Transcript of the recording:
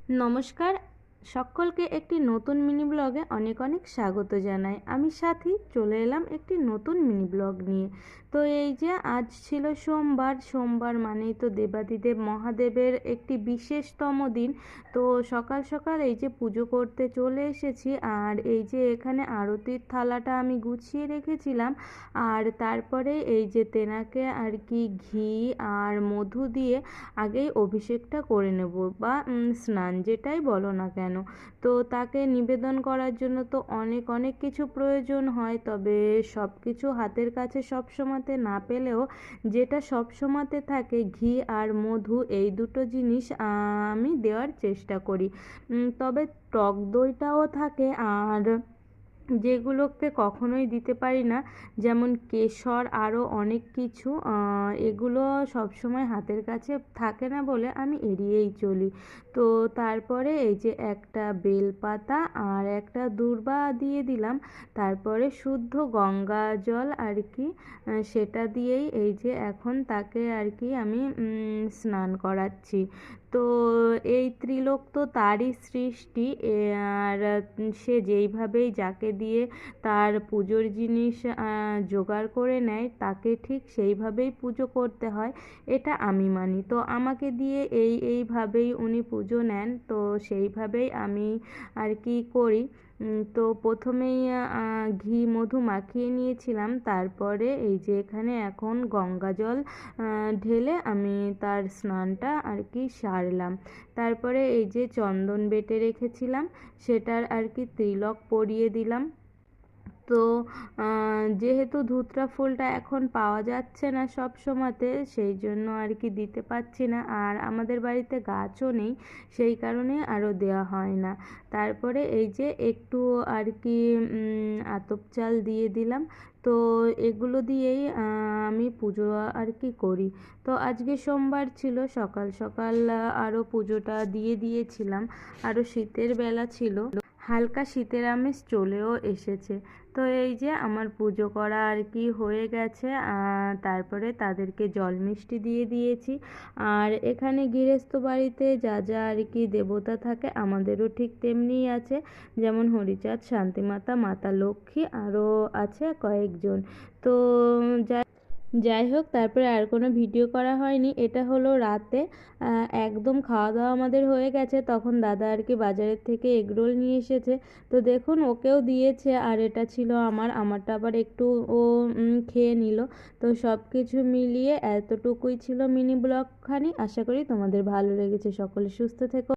নমস্কার, সকলকে একটি নতুন মিনি ব্লগে অনেক অনেক স্বাগত জানাই। আমি সাথী চলে এলাম একটি নতুন মিনি ব্লগ নিয়ে। তো এই যে আজ ছিল সোমবার, সোমবার মানেই তো দেবাদিদেব মহাদেবের একটি বিশেষতম দিন। তো সকাল সকাল এই যে পুজো করতে চলে এসেছি, আর এই যে এখানে আরতির থালাটা আমি গুছিয়ে রেখেছিলাম। আর তারপরে এই যে তেনাকে আর কি ঘি আর মধু দিয়ে আগেই অভিষেকটা করে নেব, বা স্নান যেটাই বলো না কেন। তো তাকে নিবেদন করার জন্য তো অনেক অনেক কিছু প্রয়োজন হয়, তবে সব কিছু হাতের কাছে সব সময়তে না পেলেও যেটা সব সময়তে থাকে ঘি আর মধু, এই দুটো জিনিস আমি দেওয়ার চেষ্টা করি। তবে টক দইটাও থাকে, আর যেগুলোকে কখনোই দিতে পারি না, যেমন কেশর, আরও অনেক কিছু, এগুলো সবসময় হাতের কাছে থাকে না বলে আমি এড়িয়েই চলি। তো তারপরে এই যে একটা বেলপাতা আর একটা দূর্বা দিয়ে দিলাম। তারপরে শুদ্ধ গঙ্গা জল আর কি, সেটা দিয়েই এই যে এখন তাকে আর কি আমি স্নান করাচ্ছি। তো এই ত্রিলোক তো তারই সৃষ্টি, আর সে যেইভাবেই যাকে দিয়ে তার পুজোর জিনিস জোগাড় করে নেয়, তাকে ঠিক সেইভাবেই পুজো করতে হয়, এটা আমি মানি। তো আমাকে দিয়ে এইভাবেই উনি পুজো নেন, তো সেইভাবেই আমি আর কি করি। তো প্রথমেই ঘি মধু মাখিয়ে নিয়েছিলাম, তারপরে এই যে এখানে এখন গঙ্গা জল ঢেলে আমি তার স্নানটা আর কি সারলাম। তারপরে এই যে চন্দন বেটে রেখেছিলাম, সেটার আর কি তিলক পরিয়ে দিলাম। তো যেহেতু ধুতরা ফুলটা এখন পাওয়া যাচ্ছে না সব সময়তে, সেই জন্য আর কি দিতে পারছি না, আর আমাদের বাড়িতে গাছও নেই, সেই কারণে আরও দেওয়া হয় না। তারপরে এই যে একটু আর কি আতপ চাল দিয়ে দিলাম। তো এগুলো দিয়েই আমি পুজো আর কি করি। তো আজকে সোমবার ছিল, সকাল সকাল আরও পুজোটা দিয়ে দিয়েছিলাম। আরও শীতের বেলা ছিল, হালকা শীতের আমেজ চলেও এসেছে। তো এই যে আমার পুজো করা আর কি হয়ে গেছে, তারপরে তাদেরকে জল মিষ্টি দিয়ে দিয়েছি। আর এখানে গৃহস্থ বাড়িতে যা যা আর কি দেবতা থাকে, আমাদেরও ঠিক তেমনিই আছে, যেমন হরিচাঁদ, শান্তিমাতা, মাতা লক্ষ্মী, আরও আছে কয়েকজন। তো যাই হোক, তারপরে আর কোনো ভিডিও করা হয়নি। এটা হলো রাতে, একদম খাওয়া দাওয়া আমাদের হয়ে গেছে, তখন দাদা আর কি বাজারের থেকে এগরোল নিয়ে এসেছে। তো দেখুন, ওকেও দিয়েছে, আর এটা ছিল আমারটা আবার একটু ও খেয়ে নিল। তো সব কিছু মিলিয়ে এতটুকুই ছিল মিনি ব্লগখানি। আশা করি তোমাদের ভালো লেগেছে। সকলে সুস্থ থেকো।